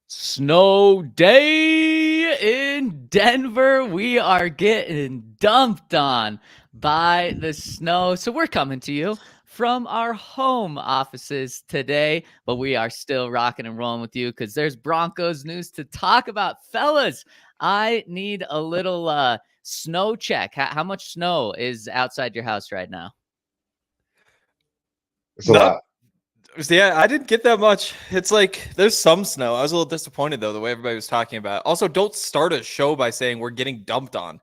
Snow day in Denver. We are getting dumped on by the snow. So we're coming to you from our home offices today, but we are still rocking and rolling with you because there's Broncos news to talk about. Fellas, I need a little snow check. How much snow is outside your house right now? It's a lot. Yeah, I didn't get that much. It's like there's some snow. I was a little disappointed though, the way everybody was talking about it. Also, don't start a show by saying we're getting dumped on.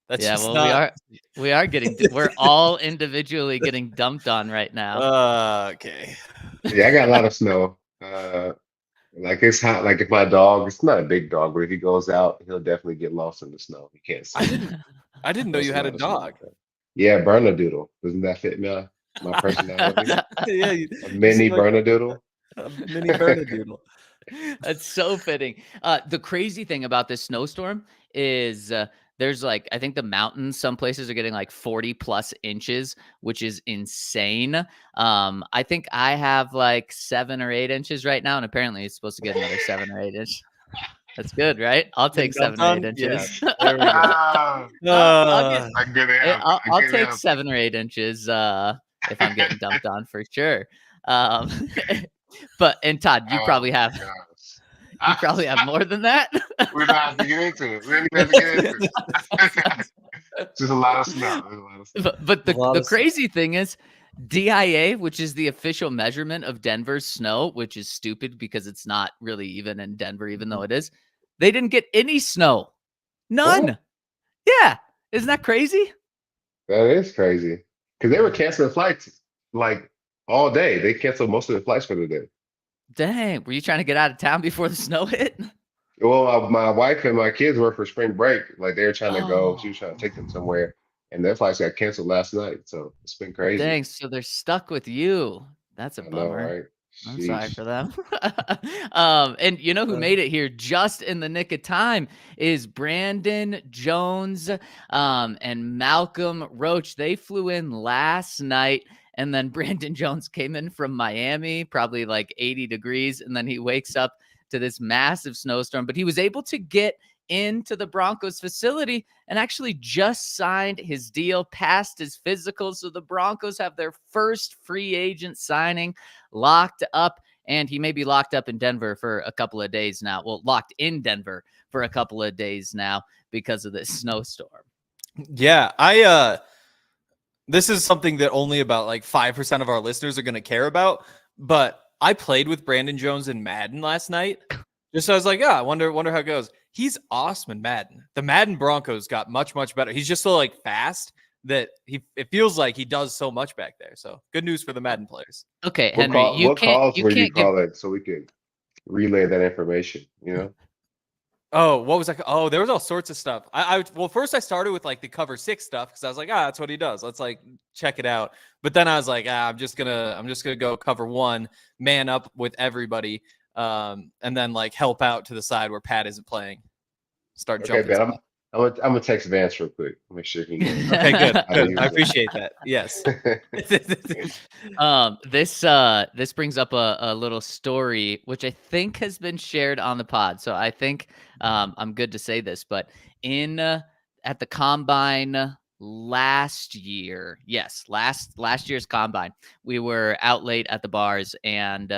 That's just not... we are getting we're all individually getting dumped on right now. Okay. Yeah, I got a lot of snow. Like it's hot. Like if my dog, it's not a big dog, but if he goes out, he'll definitely get lost in the snow. He can't see. I didn't know you had a dog. Yeah, Bernadoodle. Doesn't that fit me? My personality. Yeah, a mini Bernadoodle. A mini Bernadoodle. That's so fitting. The crazy thing about this snowstorm is there's like, I think the mountains, some places are getting like 40 plus inches, which is insane. I think I have like 7 or 8 inches right now, and apparently it's supposed to get another 7 or 8 inches. That's good, right? I'll take 7 or 8 inches. Yeah. There we go. I'll take 7 or 8 inches if I'm getting dumped on for sure. But Todd, you probably have more than that. We're not have to get into it. We don't even have to get into it. Just a lot of snow. But the crazy thing is, DIA, which is the official measurement of Denver's snow, which is stupid because it's not really even in Denver, even though it is, they didn't get any snow. None. Oh. Yeah. Isn't that crazy? That is crazy. Because they were canceling flights like all day. They canceled most of the flights for the day. Dang. Were you trying to get out of town before the snow hit? Well, my wife and my kids were for spring break. Like they were trying to go. She was trying to take them somewhere. And their flights got canceled last night. So it's been crazy. Dang. So they're stuck with you. That's a bummer. Know, right? I'm sorry for them. And you know who made it here just in the nick of time is Brandon Jones and Malcolm Roach. They flew in last night, and then Brandon Jones came in from Miami, probably like 80 degrees, and then he wakes up to this massive snowstorm. But he was able to get into the Broncos facility and actually just signed his deal, passed his physical. So the Broncos have their first free agent signing locked up, and he may be locked up in Denver for a couple of days now. Well, locked in Denver for a couple of days now because of this snowstorm. Yeah, this is something that only about like 5% of our listeners are going to care about, but I played with Brandon Jones in Madden last night. Just so I was like, I wonder how it goes. He's awesome in Madden. The Madden Broncos got much better. He's just so like fast that it feels like he does so much back there. So good news for the Madden players. Okay, Henry, you can't call it so we can relay that information, you know? Oh, what was that? Oh, there was all sorts of stuff. Well, first I started with like the cover 6 stuff because I was like, that's what he does. Let's like check it out. But then I was like, I'm just gonna go cover 1, man up with everybody. And then like help out to the side where Pat isn't playing. Start jumping. Ben, I'm gonna text Vance real quick. Make sure he can. Okay, good. I appreciate that. Yes. This brings up a little story which I think has been shared on the pod. So I think I'm good to say this, but at the combine last year, last year's combine, we were out late at the bars, and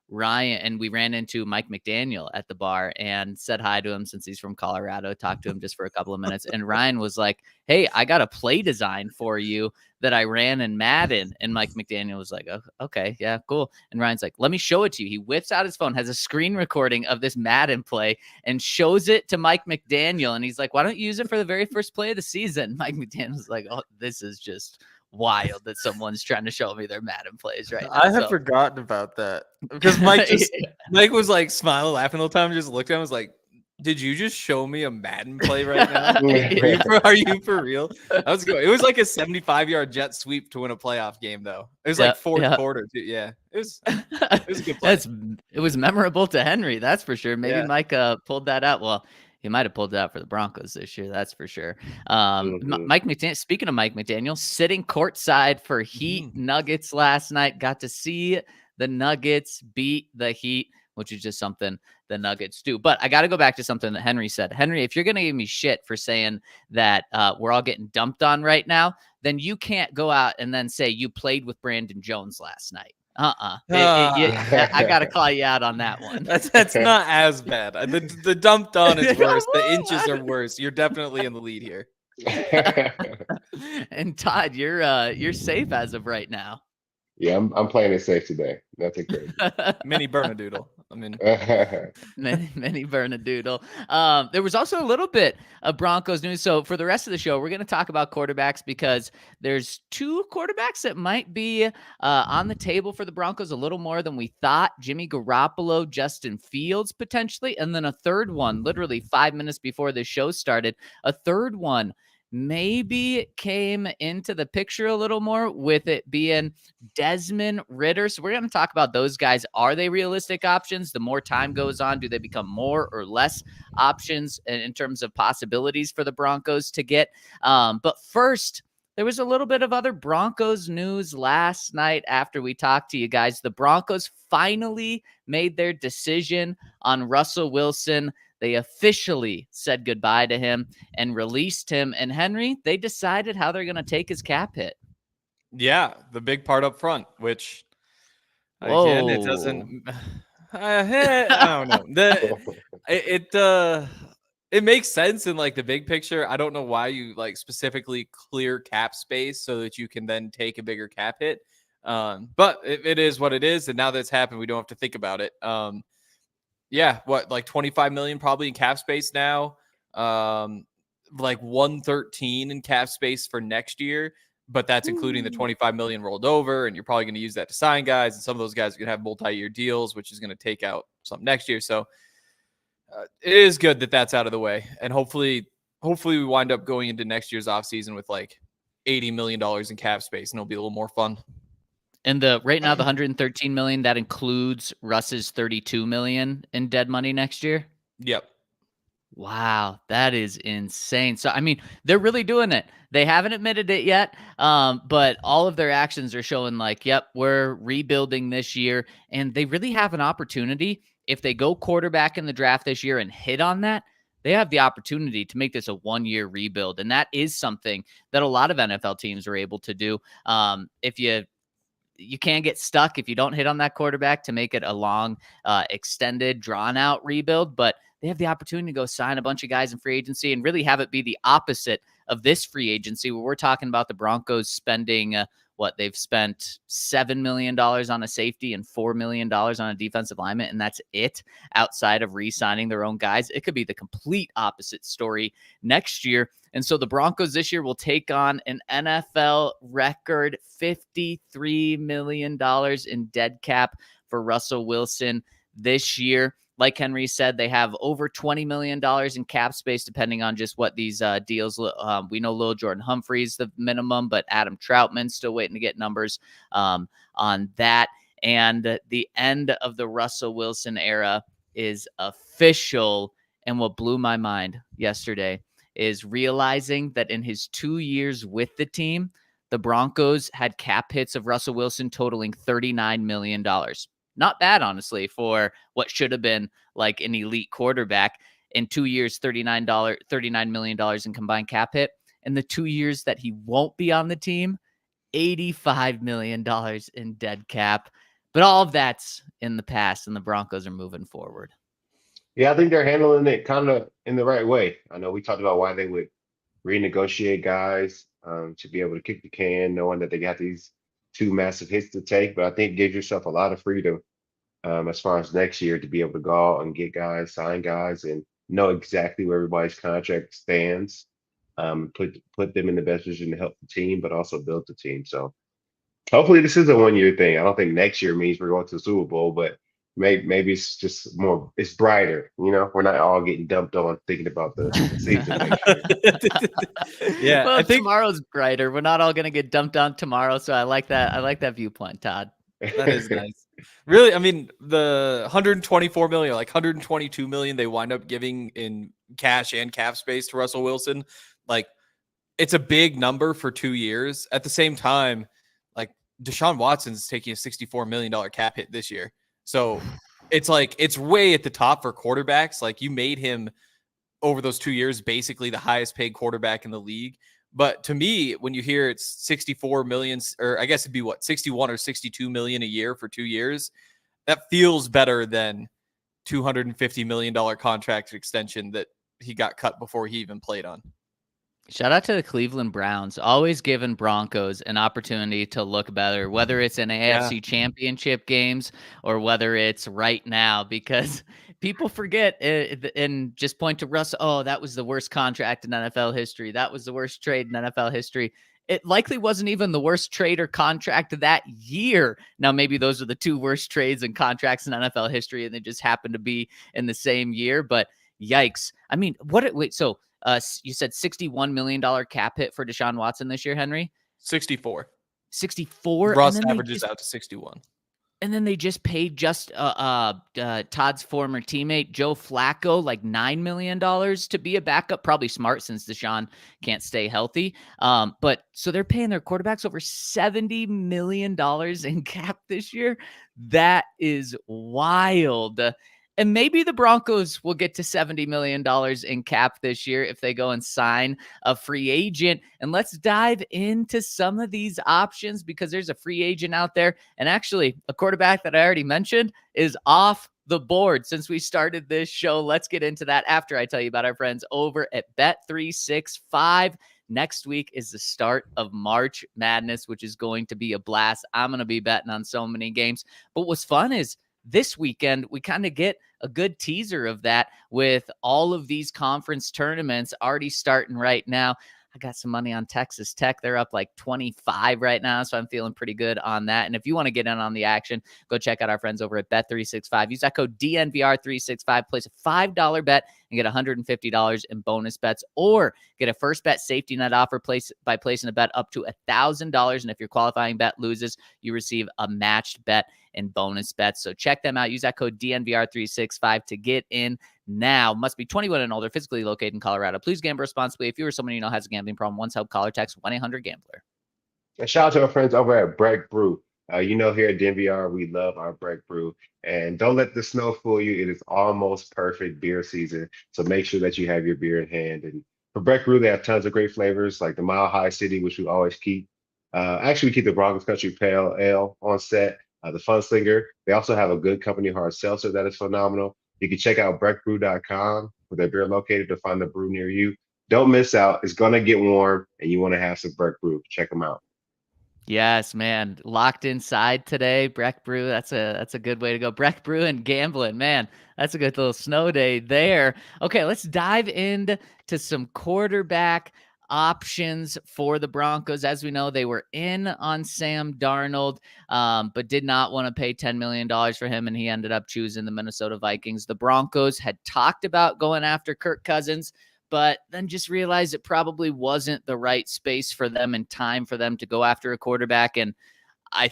we ran into Mike McDaniel at the bar and said hi to him since he's from Colorado, talked to him just for a couple of minutes. And Ryan was like, hey, I got a play design for you that I ran in Madden. And Mike McDaniel was like, oh, okay, yeah, cool. And Ryan's like, let me show it to you. He whips out his phone, has a screen recording of this Madden play and shows it to Mike McDaniel. And he's like, why don't you use it for the very first play of the season? Mike McDaniel's like, oh, this is just wild that someone's trying to show me their Madden plays right now. I have forgotten about that because Mike was like smiling, laughing the whole time, just looked at him, was like, Did you just show me a Madden play right now? Yeah. Are you for real? That was good. It was like a 75-yard jet sweep to win a playoff game, though. It was like fourth quarter. Too. Yeah, it was a good play. It was memorable to Henry, that's for sure. Maybe Yeah. Mike pulled that out. Well, he might have pulled it out for the Broncos this year, that's for sure. Mhm. Mike McDaniel. Speaking of Mike McDaniel, sitting courtside for Heat Nuggets last night, got to see the Nuggets beat the Heat, which is just something the Nuggets do. But I got to go back to something that Henry said. Henry, if you're going to give me shit for saying that we're all getting dumped on right now, then you can't go out and then say you played with Brandon Jones last night. I got to call you out on that one. That's not as bad. The dumped on is worse. The inches are worse. You're definitely in the lead here. And Todd, you're safe as of right now. Yeah, I'm playing it safe today. Nothing crazy. Mini Bernadoodle. I mean, many Bernadoodle. There was also a little bit of Broncos news. So for the rest of the show, we're going to talk about quarterbacks because there's two quarterbacks that might be on the table for the Broncos a little more than we thought. Jimmy Garoppolo, Justin Fields potentially, and then a third one, literally 5 minutes before the show started, a third one maybe came into the picture a little more, with it being Desmond Ridder. So we're going to talk about those guys. Are they realistic options? The more time goes on, do they become more or less options in terms of possibilities for the Broncos to get? But first, there was a little bit of other Broncos news last night after we talked to you guys. The Broncos finally made their decision on Russell Wilson. They officially said goodbye to him and released him. And Henry, they decided how they're going to take his cap hit. Yeah, the big part up front, which again, it doesn't. I don't know. It makes sense in like the big picture. I don't know why you like specifically clear cap space so that you can then take a bigger cap hit. But it is what it is, and now that's happened, we don't have to think about it. Yeah, like 25 million probably in cap space now. Like 113 in cap space for next year, but that's including the 25 million rolled over, and you're probably going to use that to sign guys, and some of those guys are going to have multi-year deals, which is going to take out some next year. So it is good that that's out of the way, and hopefully we wind up going into next year's offseason with like $80 million in cap space, and it'll be a little more fun. And right now, the 113 million, that includes Russ's 32 million in dead money next year. Yep. Wow, that is insane. So, I mean, they're really doing it. They haven't admitted it yet, but all of their actions are showing like, yep, we're rebuilding this year. And they really have an opportunity. If they go quarterback in the draft this year and hit on that, they have the opportunity to make this a one-year rebuild. And that is something that a lot of NFL teams are able to do. If you can get stuck if you don't hit on that quarterback to make it a long, extended, drawn-out rebuild. But they have the opportunity to go sign a bunch of guys in free agency and really have it be the opposite of this free agency, where we're talking about the Broncos spending they've spent $7 million on a safety and $4 million on a defensive lineman, and that's it outside of re-signing their own guys. It could be the complete opposite story next year. And so the Broncos this year will take on an NFL record $53 million in dead cap for Russell Wilson this year. Like Henry said, they have over $20 million in cap space, depending on just what these deals. We know Lil Jordan Humphrey's the minimum, but Adam Troutman's still waiting to get numbers on that. And the end of the Russell Wilson era is official. And what blew my mind yesterday is realizing that in his 2 years with the team, the Broncos had cap hits of Russell Wilson totaling $39 million. Not bad, honestly, for what should have been like an elite quarterback. In 2 years, $39 million in combined cap hit. In the 2 years that he won't be on the team, $85 million in dead cap. But all of that's in the past, and the Broncos are moving forward. Yeah, I think they're handling it kind of in the right way. I know we talked about why they would renegotiate guys to be able to kick the can, knowing that they got these two massive hits to take. But I think it gives yourself a lot of freedom as far as next year to be able to go out and get guys, sign guys, and know exactly where everybody's contract stands. Put them in the best position to help the team, but also build the team. So hopefully this is a 1 year thing. I don't think next year means we're going to the Super Bowl, but maybe it's just more, it's brighter. We're not all getting dumped on thinking about the season next year. Yeah, Well, I think tomorrow's brighter. We're not all going to get dumped on tomorrow. So I like that. I like that viewpoint, Todd. that is nice. Really, I mean, the 124 million, like 122 million they wind up giving in cash and cap space to Russell Wilson, like it's a big number for 2 years. At the same time, like Deshaun Watson's taking a $64 million cap hit this year. So it's like, it's way at the top for quarterbacks. Like you made him over those 2 years, basically the highest paid quarterback in the league. But to me, when you hear it's 64 million, or I guess it'd be what, 61 or 62 million a year for 2 years, that feels better than $250 million contract extension that he got cut before he even played on. Shout out to the Cleveland Browns, always giving Broncos an opportunity to look better, whether it's in AFC championship games or whether it's right now, because people forget and just point to Russ. Oh, that was the worst contract in NFL history. That was the worst trade in NFL history. It likely wasn't even the worst trade or contract that year. Now, maybe those are the two worst trades and contracts in NFL history, and they just happen to be in the same year. But yikes. I mean, so you said $61 million cap hit for Deshaun Watson this year, Henry? 64. 64? Russ averages out to 61. And then they just paid Todd's former teammate, Joe Flacco, like $9 million to be a backup. Probably smart since Deshaun can't stay healthy. But so they're paying their quarterbacks over $70 million in cap this year. That is wild. And maybe the Broncos will get to $70 million in cap this year if they go and sign a free agent. And let's dive into some of these options because there's a free agent out there. And actually, a quarterback that I already mentioned is off the board since we started this show. Let's get into that after I tell you about our friends over at Bet365. Next week is the start of March Madness, which is going to be a blast. I'm going to be betting on so many games. But what's fun is this weekend, we kind of get a good teaser of that with all of these conference tournaments already starting right now. I got some money on Texas Tech. They're up like 25 right now, so I'm feeling pretty good on that. And if you want to get in on the action, go check out our friends over at Bet365. Use that code DNVR365. Place a $5 bet and get $150 in bonus bets, or get a first bet safety net offer by placing a bet up to $1,000. And if your qualifying bet loses, you receive a matched bet and bonus bets. So check them out. Use that code DNVR365 to get in now. Must be 21 and older, physically located in Colorado. Please gamble responsibly. If you or someone you know has a gambling problem, once help, call or text 1-800-GAMBLER. And shout out to our friends over at Break Brew. Here at DNVR, we love our Break Brew. And don't let the snow fool you. It is almost perfect beer season. So make sure that you have your beer in hand. And for Break Brew, they have tons of great flavors like the Mile High City, which we always keep. Actually, we keep the Broncos Country Pale Ale on set. The Fun Slinger. They also have a Good Company hard seltzer that is phenomenal. You can check out breckbrew.com where their beer located to find the brew near you. Don't miss out. It's going to get warm, and you want to have some Breck Brew. Check them out. Yes, man. Locked inside today. Breck Brew. That's a good way to go. Breck Brew and gambling, man. That's a good little snow day there. Okay, let's dive into some quarterback options for the Broncos. As we know, they were in on Sam Darnold, but did not want to pay $10 million for him, and he ended up choosing the Minnesota Vikings. The Broncos had talked about going after Kirk Cousins, but then just realized it probably wasn't the right space for them and time for them to go after a quarterback. And I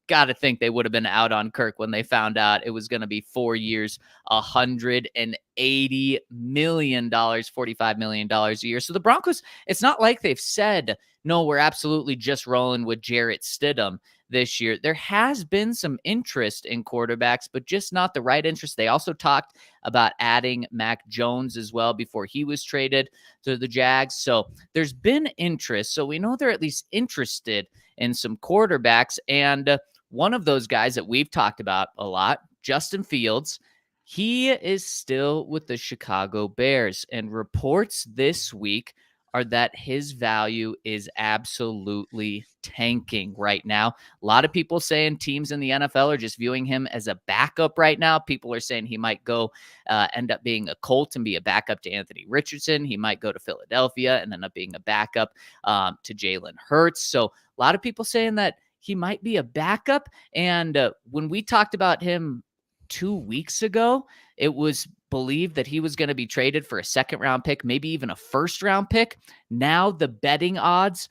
got to think they would have been out on Kirk when they found out it was going to be 4 years, $180 million, $45 million a year. So the Broncos, it's not like they've said, no, we're absolutely just rolling with Jarrett Stidham this year. There has been some interest in quarterbacks, but just not the right interest. They also talked about adding Mac Jones as well before he was traded to the Jags. So there's been interest. So we know they're at least interested in some quarterbacks. And one of those guys that we've talked about a lot, Justin Fields, he is still with the Chicago Bears. And reports this week are that his value is absolutely tanking right now. A lot of people saying teams in the NFL are just viewing him as a backup right now. People are saying he might go end up being a Colt and be a backup to Anthony Richardson. He might go to Philadelphia and end up being a backup to Jalen Hurts. So a lot of people saying that he might be a backup. And when we talked about him 2 weeks ago, it was believed that he was going to be traded for a second-round pick, maybe even a first-round pick. Now the betting odds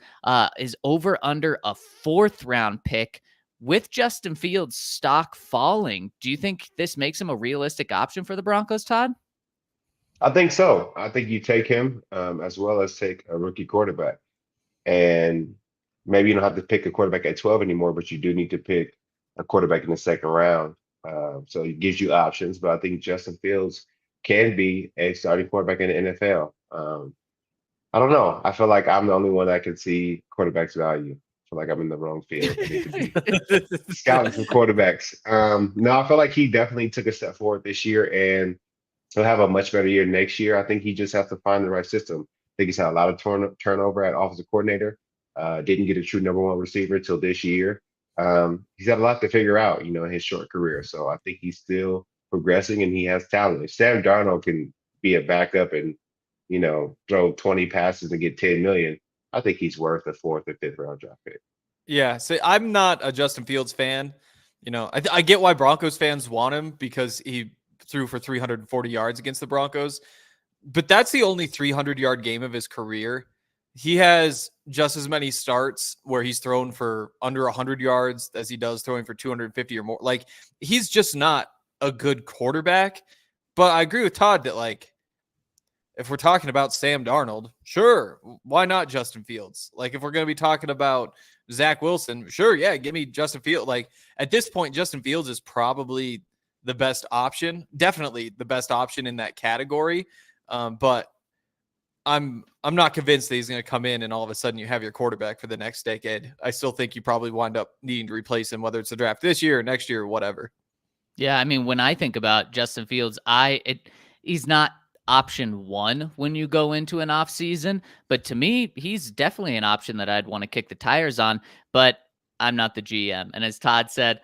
is over under a fourth-round pick. With Justin Fields' stock falling, do you think this makes him a realistic option for the Broncos, Todd? I think so. I think you take him as well as take a rookie quarterback. And maybe you don't have to pick a quarterback at 12 anymore, but you do need to pick a quarterback in the second round. So it gives you options. But I think Justin Fields can be a starting quarterback in the NFL. I don't know. I feel like I'm the only one that can see quarterbacks value. I feel like I'm in the wrong field. I need to be scouting for quarterbacks. No, I feel like he definitely took a step forward this year, and he'll have a much better year next year. I think he just has to find the right system. I think he's had a lot of turnover at offensive coordinator. Didn't get a true number one receiver till this year. He's had a lot to figure out, in his short career. So I think he's still progressing and he has talent. If Sam Darnold can be a backup and, throw 20 passes and get 10 million, I think he's worth a fourth or fifth round draft pick. Yeah. So I'm not a Justin Fields fan. I get why Broncos fans want him because he threw for 340 yards against the Broncos, but that's the only 300-yard game of his career. He has just as many starts where he's thrown for under 100 yards as he does throwing for 250 or more. Like, he's just not a good quarterback. But I agree with Todd that, if we're talking about Sam Darnold, sure, why not Justin Fields? If we're going to be talking about Zach Wilson, sure, yeah, give me Justin Fields. At this point, Justin Fields is probably the best option, definitely the best option in that category. But I'm not convinced that he's going to come in and all of a sudden you have your quarterback for the next decade. I still think you probably wind up needing to replace him, whether it's the draft this year or next year or whatever. Yeah, I mean, when I think about Justin Fields, he's not option one when you go into an off season, but to me, he's definitely an option that I'd want to kick the tires on, but I'm not the GM. And as Todd said,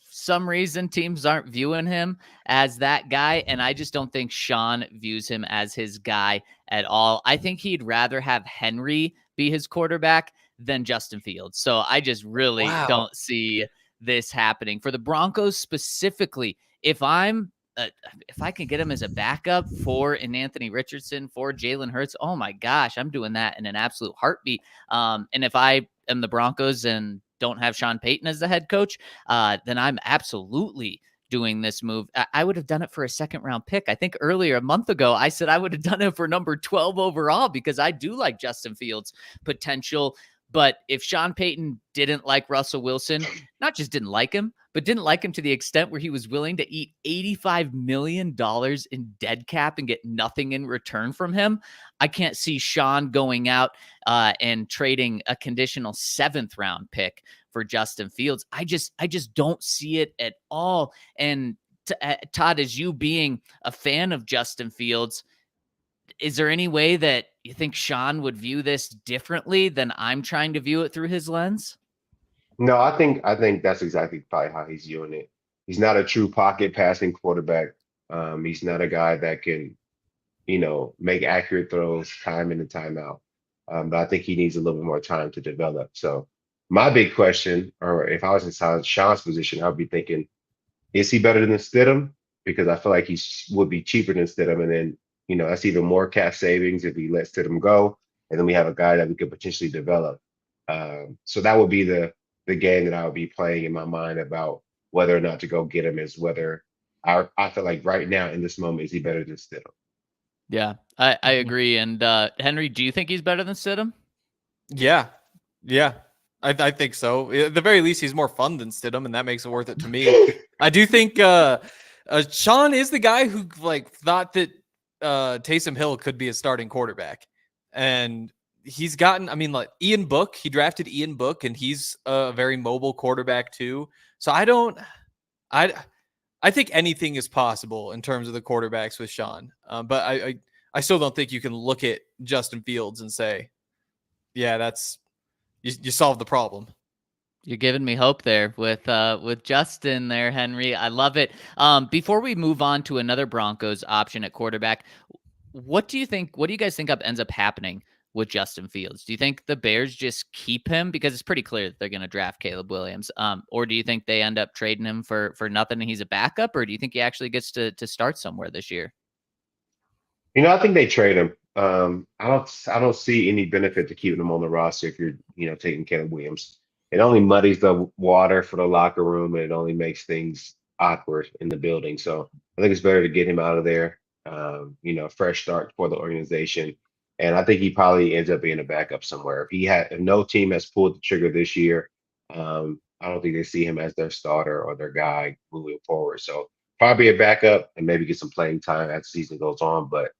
some reason teams aren't viewing him as that guy. And I just don't think Sean views him as his guy at all. I think he'd rather have Henry be his quarterback than Justin Fields. So I just really don't see this happening for the Broncos specifically. If I can get him as a backup for an Anthony Richardson, for Jalen Hurts, oh my gosh, I'm doing that in an absolute heartbeat. And if I am the Broncos and don't have Sean Payton as the head coach, then I'm absolutely doing this move. I would have done it for a second round pick. I think earlier, a month ago, I said I would have done it for number 12 overall because I do like Justin Fields' potential. But if Sean Payton didn't like Russell Wilson, not just didn't like him, but didn't like him to the extent where he was willing to eat $85 million in dead cap and get nothing in return from him, I can't see Sean going out and trading a conditional 7th round pick for Justin Fields. I just don't see it at all. And Todd, as you being a fan of Justin Fields, is there any way that you think Sean would view this differently than I'm trying to view it through his lens? No, I think that's exactly probably how he's viewing it. He's not a true pocket passing quarterback. He's not a guy that can, make accurate throws time in and time out. But I think he needs a little bit more time to develop. So my big question, or if I was in Sean's position, I'd be thinking, is he better than Stidham? Because I feel like he would be cheaper than Stidham, and then that's even more cap savings if he lets Stidham go, and then we have a guy that we could potentially develop. So that would be the game that I would be playing in my mind about whether or not to go get him, is whether I feel like right now in this moment, is he better than Stidham? Yeah, I agree. And Henry, do you think he's better than Stidham? Yeah. I think so. At the very least, he's more fun than Stidham, and that makes it worth it to me. I do think Sean is the guy who thought that Taysom Hill could be a starting quarterback, and he's gotten, Ian Book, he drafted Ian Book, and he's a very mobile quarterback too. So I think anything is possible in terms of the quarterbacks with Sean. But I still don't think you can look at Justin Fields and say, yeah, you solved the problem. You're giving me hope there with Justin there, Henry. I love it. Before we move on to another Broncos option at quarterback, what do you guys think ends up happening with Justin Fields? Do you think the Bears just keep him because it's pretty clear that they're going to draft Caleb Williams? Or do you think they end up trading him for nothing and he's a backup? Or do you think he actually gets to start somewhere this year? I think they trade him. I don't see any benefit to keeping him on the roster if you're taking Caleb Williams. It only muddies the water for the locker room and it only makes things awkward in the building. So I think it's better to get him out of there. Fresh start for the organization. And I think he probably ends up being a backup somewhere. If no team has pulled the trigger this year, I don't think they see him as their starter or their guy moving forward. So probably a backup and maybe get some playing time as the season goes on, but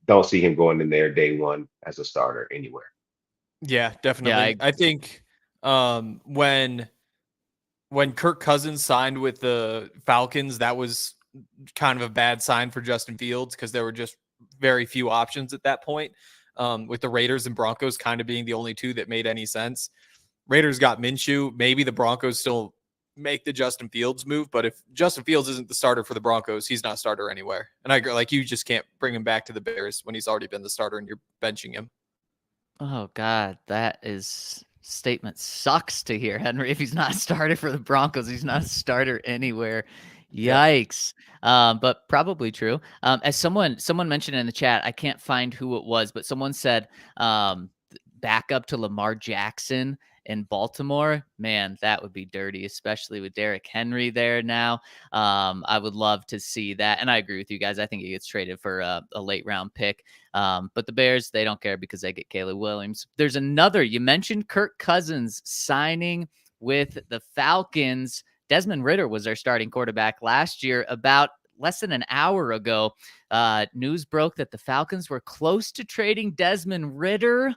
don't see him going in there day one as a starter anywhere. Yeah, definitely. I think when Kirk Cousins signed with the Falcons, that was kind of a bad sign for Justin Fields because there were just very few options at that point, with the Raiders and Broncos kind of being the only two that made any sense. Raiders got Minshew. Maybe the Broncos still make the Justin Fields move, but if Justin Fields isn't the starter for the Broncos, he's not a starter anywhere. And I agree, like, you just can't bring him back to the Bears when he's already been the starter and you're benching him. Oh God, that statement sucks to hear, Henry. If he's not a starter for the Broncos, he's not a starter anywhere. Yikes. But probably true. As someone mentioned in the chat, I can't find who it was, but someone said back up to Lamar Jackson in Baltimore. Man, that would be dirty, especially with Derrick Henry there now. I would love to see that. And I agree with you guys. I think he gets traded for a late round pick. But the Bears, they don't care because they get Caleb Williams. There's another, you mentioned Kirk Cousins signing with the Falcons. Desmond Ridder was their starting quarterback last year. About less than an hour ago, news broke that the Falcons were close to trading Desmond Ridder,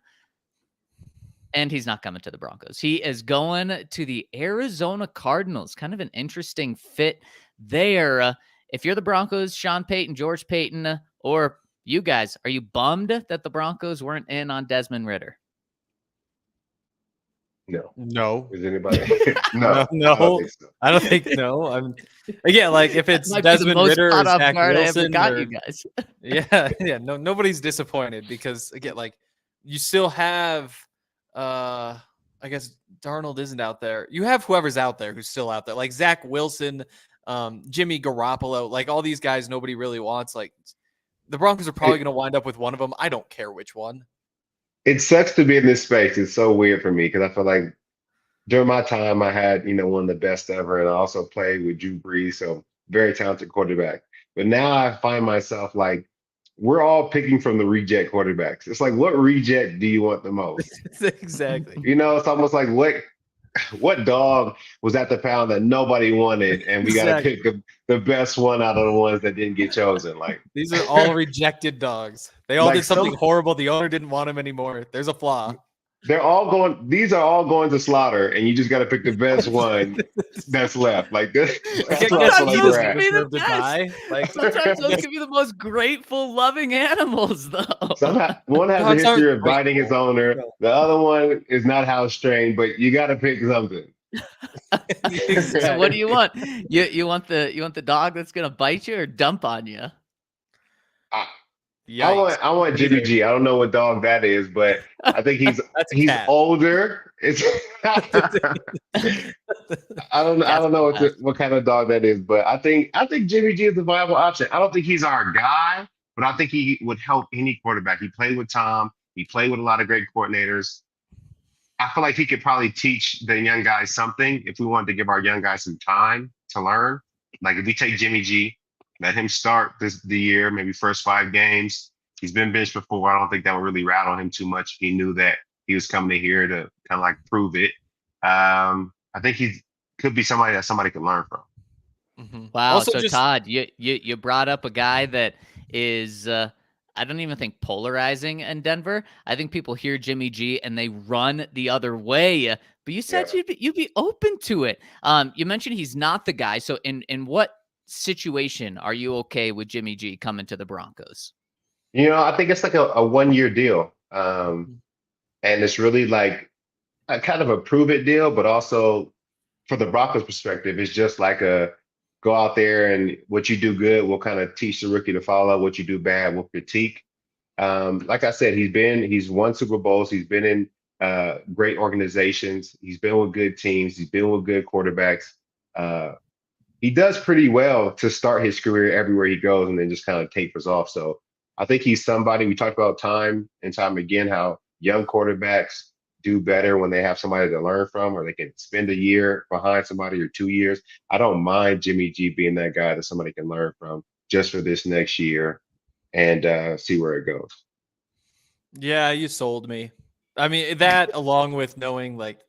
and he's not coming to the Broncos. He is going to the Arizona Cardinals. Kind of an interesting fit there. If you're the Broncos, Sean Payton, George Payton, or you guys, are you bummed that the Broncos weren't in on Desmond Ridder? No. Is anybody? No. I don't think no. I'm again, like, if it's Desmond Ridder or Zach Wilson, you guys. yeah. No, nobody's disappointed because again, like, you still have, I guess Darnold isn't out there. You have whoever's out there who's still out there, like Zach Wilson, Jimmy Garoppolo, like all these guys nobody really wants. Like, the Broncos are probably going to wind up with one of them. I don't care which one. It sucks to be in this space. It's so weird for me because I feel like during my time, I had, one of the best ever, and I also played with Drew Brees, so very talented quarterback. But now I find myself like, we're all picking from the reject quarterbacks. It's like, what reject do you want the most? Exactly. It's almost like what dog was at the pound that nobody wanted, and we got to pick the best one out of the ones that didn't get chosen. Like, these are all rejected dogs. They all did something horrible. The owner didn't want them anymore. There's a flaw. These are all going to slaughter, and you just got to pick the best one that's left. Like this. Sometimes those can be the best. Sometimes those can be the most grateful, loving animals, though. One has a history of biting his owner. The other one is not house trained, but you got to pick something. So what do you want? You want the dog that's gonna bite you or dump on you? I want Jimmy G. I don't know what dog that is, but I think he's older. I don't know what kind of dog that is, but I think Jimmy G is a viable option. I don't think he's our guy, but I think he would help any quarterback. He played with Tom. He played with a lot of great coordinators. I feel like he could probably teach the young guys something if we wanted to give our young guys some time to learn. Like, if we take Jimmy G, let him start the year, maybe first 5 games. He's been benched before. I don't think that would really rattle him too much. He knew that he was coming to here to kind of like prove it. I think he could be somebody that somebody could learn from. Mm-hmm. Wow. Also, so Todd, you brought up a guy that is I don't even think polarizing in Denver. I think people hear Jimmy G and they run the other way. But you said you'd be open to it. You mentioned he's not the guy. So in what situation are you okay with Jimmy G coming to the Broncos? I think it's like a 1-year deal. And it's really like a kind of a prove it deal, but also for the Broncos perspective, it's just like a go out there and what you do good, we'll kind of teach the rookie to follow. What you do bad, we'll critique. Like I said, he's won Super Bowls. He's been in great organizations. He's been with good teams. He's been with good quarterbacks. Uh, he does pretty well to start his career everywhere he goes, and then just kind of tapers off. So I think he's somebody we talked about time and time again how young quarterbacks do better when they have somebody to learn from, or they can spend a year behind somebody or 2 years. I don't mind Jimmy G being that guy that somebody can learn from just for this next year and see where it goes. Yeah, you sold me. I mean, that along with knowing like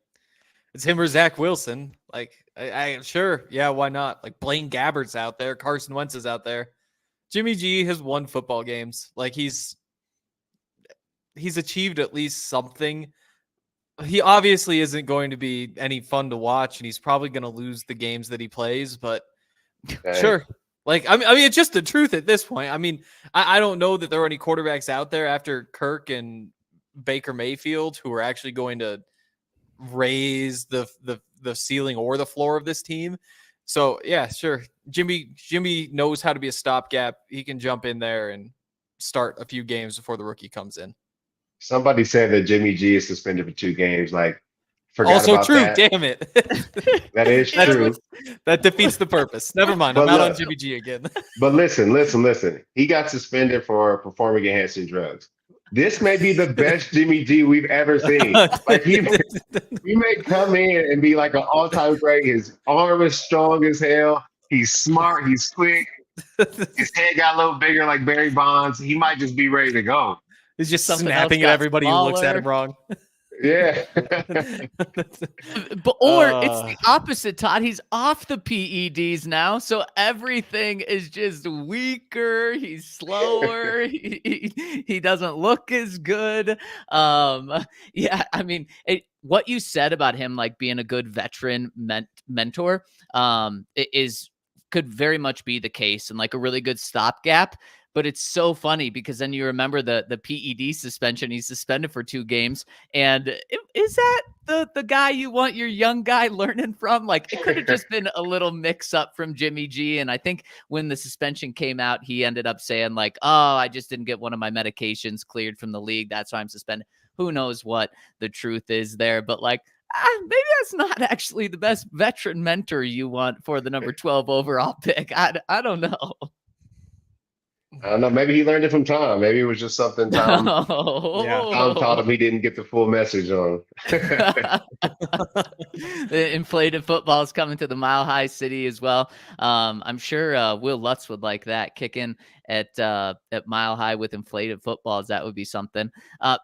it's him or Zach Wilson. Like, I sure, yeah, why not? Like Blaine Gabbert's out there, Carson Wentz is out there. Jimmy G has won football games. Like he's achieved at least something. He obviously isn't going to be any fun to watch, and he's probably going to lose the games that he plays. But sure, like I mean, it's just the truth at this point. I mean, I don't know that there are any quarterbacks out there after Kirk and Baker Mayfield who are actually going to raise the ceiling or the floor of this team. So yeah, sure. Jimmy knows how to be a stopgap. He can jump in there and start a few games before the rookie comes in. Somebody said that Jimmy G is suspended for 2 games. Like, forgot also about true. that. Damn it. That is true. That defeats the purpose. Never mind. I'm out on Jimmy G again. But listen. He got suspended for performing enhancing drugs. This may be the best Jimmy G we've ever seen. Like he may come in and be like an all-time great. His arm is strong as hell. He's smart. He's quick. His head got a little bigger like Barry Bonds. He might just be ready to go. He's just snapping at everybody who looks at him wrong. Yeah. It's the opposite, Todd. He's off the PEDs now, so everything is just weaker. He's slower. he doesn't look as good. Yeah, I mean, what you said about him like being a good veteran mentor could very much be the case, and like a really good stopgap. But it's so funny because then you remember the PED suspension. He's suspended for 2 games. And is that the guy you want your young guy learning from? Like, it could have just been a little mix up from Jimmy G. And I think when the suspension came out, he ended up saying like, oh, I just didn't get one of my medications cleared from the league. That's why I'm suspended. Who knows what the truth is there. But like, maybe that's not actually the best veteran mentor you want for the number 12 overall pick. I don't know. I don't know. Maybe he learned it from Tom. Maybe it was just something Tom taught him he didn't get the full message on. The inflated football is coming to the Mile High City as well. I'm sure Will Lutz would like that. Kicking at Mile High with inflated footballs, that would be something.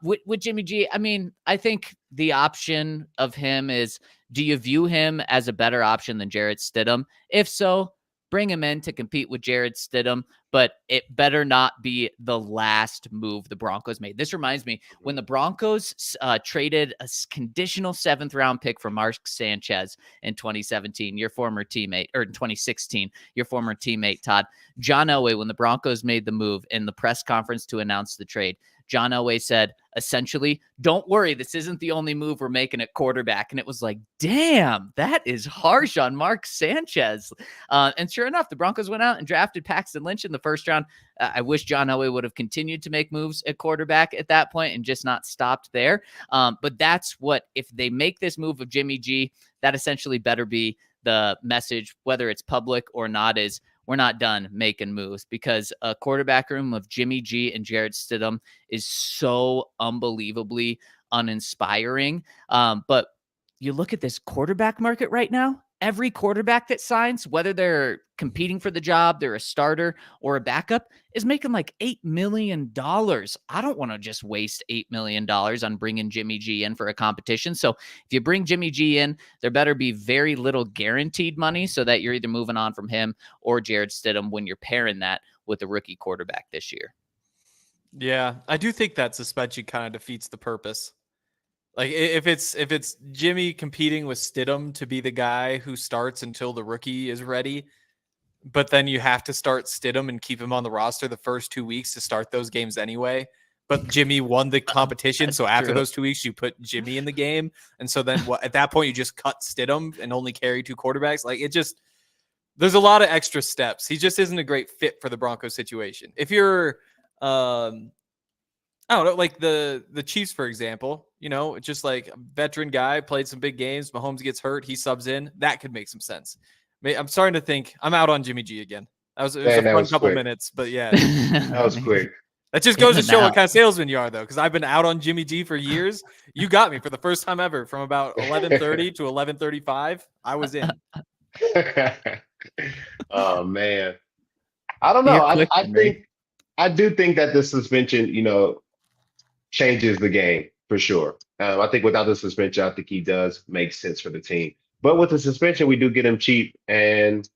With Jimmy G, I mean, I think the option of him is, do you view him as a better option than Jarrett Stidham? If so, bring him in to compete with Jarrett Stidham, but it better not be the last move the Broncos made. This reminds me when the Broncos traded a conditional 7th round pick for Mark Sanchez in 2017, your former teammate, or in 2016, your former teammate, Todd. John Elway, when the Broncos made the move in the press conference to announce the trade, John Elway said, essentially, don't worry, this isn't the only move we're making at quarterback. And it was like, damn, that is harsh on Mark Sanchez. And sure enough, the Broncos went out and drafted Paxton Lynch in the first round. I wish John Elway would have continued to make moves at quarterback at that point and just not stopped there. But that's what, if they make this move of Jimmy G, that essentially better be the message, whether it's public or not, is we're not done making moves, because a quarterback room of Jimmy G and Jarrett Stidham is so unbelievably uninspiring. But you look at this quarterback market right now, every quarterback that signs, whether they're competing for the job, they're a starter or a backup, is making like $8 million. I don't want to just waste $8 million on bringing Jimmy G in for a competition. So if you bring Jimmy G in, there better be very little guaranteed money so that you're either moving on from him or Jarrett Stidham when you're pairing that with a rookie quarterback this year. Yeah, I do think that suspension kind of defeats the purpose. Like if it's Jimmy competing with Stidham to be the guy who starts until the rookie is ready, but then you have to start Stidham and keep him on the roster the first 2 weeks to start those games anyway. But Jimmy won the competition, so after those 2 weeks, you put Jimmy in the game, and so then at that point you just cut Stidham and only carry 2 quarterbacks. Like there's a lot of extra steps. He just isn't a great fit for the Broncos situation. If you're I don't know, like the Chiefs, for example, it's just like a veteran guy, played some big games. Mahomes gets hurt, he subs in. That could make some sense. I'm starting to think I'm out on Jimmy G again. It was a fun couple minutes, but yeah. That was quick. That just goes to show what kind of salesman you are, though, because I've been out on Jimmy G for years. You got me for the first time ever from about 11:30 to 11:35. I was in. Oh man, I don't know. I do think that the suspension, changes the game for sure. I think without the suspension, I think he does make sense for the team. But with the suspension, we do get him cheap, and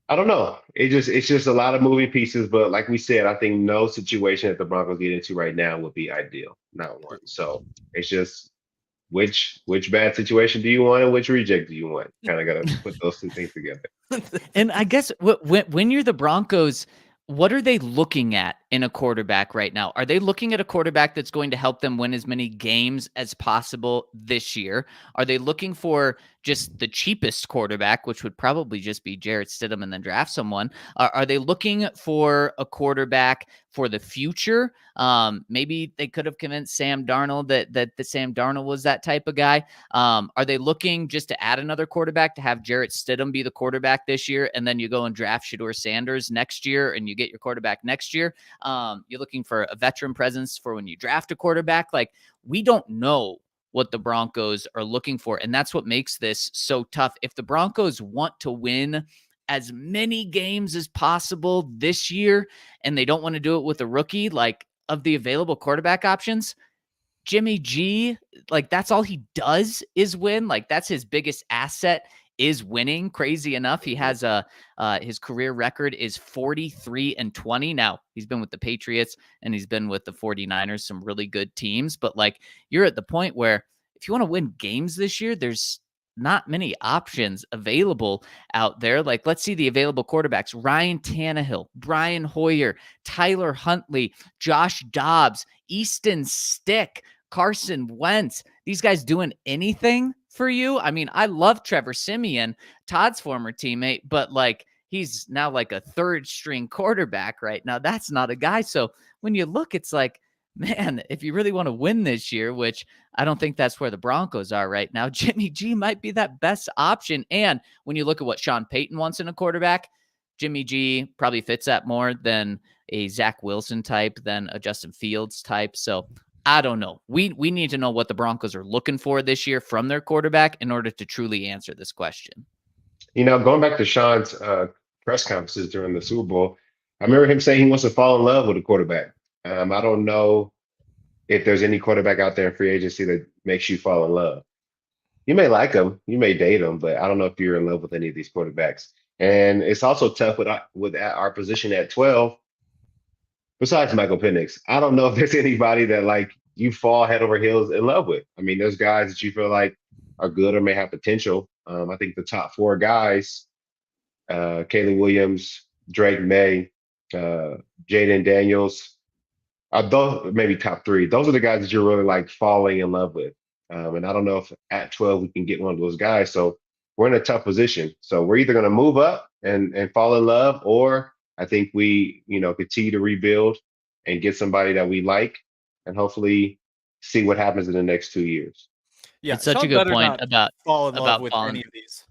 I don't know. It's just a lot of moving pieces. But like we said, I think no situation that the Broncos get into right now would be ideal. Not one. So it's just which bad situation do you want and which reject do you want? Kind of got to put those two things together. And I guess when you're the Broncos, what are they looking at in a quarterback right now? Are they looking at a quarterback that's going to help them win as many games as possible this year? Are they looking for just the cheapest quarterback, which would probably just be Jarrett Stidham, and then draft someone? Are they looking for a quarterback for the future? Maybe they could have convinced Sam Darnold that Sam Darnold was that type of guy. Are they looking just to add another quarterback to have Jarrett Stidham be the quarterback this year, and then you go and draft Shedeur Sanders next year and you get your quarterback next year? You're looking for a veteran presence for when you draft a quarterback. Like, we don't know what the Broncos are looking for, and that's what makes this so tough. If the Broncos want to win as many games as possible this year, and they don't want to do it with a rookie, like, of the available quarterback options, Jimmy G, like, that's all he does is win. Like, that's his biggest asset, is winning. Crazy enough, he has his career record is 43-20. Now, he's been with the Patriots and he's been with the 49ers, some really good teams. But like, you're at the point where if you want to win games this year, there's not many options available out there. Like, let's see the available quarterbacks: Ryan Tannehill, Brian Hoyer, Tyler Huntley, Josh Dobbs, Easton Stick, Carson Wentz. These guys doing anything for you? I mean, I love Trevor Siemian, Todd's former teammate, but like, he's now like a third string quarterback right now. That's not a guy. So when you look, it's like, man, if you really want to win this year, which I don't think that's where the Broncos are right now, Jimmy G might be that best option. And when you look at what Sean Payton wants in a quarterback, Jimmy G probably fits that more than a Zach Wilson type, than a Justin Fields type. So I don't know. We need to know what the Broncos are looking for this year from their quarterback in order to truly answer this question. Going back to Sean's press conferences during the Super Bowl, I remember him saying he wants to fall in love with a quarterback. I don't know if there's any quarterback out there in free agency that makes you fall in love. You may like them, you may date them, but I don't know if you're in love with any of these quarterbacks. And it's also tough with our position at 12. Besides Michael Penix, I don't know if there's anybody that like you fall head over heels in love with. I mean, there's guys that you feel like are good or may have potential. I think the top four guys, Caleb Williams, Drake May, Jaden Daniels, those maybe top three. Those are the guys that you're really like falling in love with. And I don't know if at 12 we can get one of those guys. So we're in a tough position. So we're either going to move up and fall in love, or I think we, continue to rebuild and get somebody that we like, and hopefully see what happens in the next 2 years. Yeah, it's such a good point about fall in love with any of these.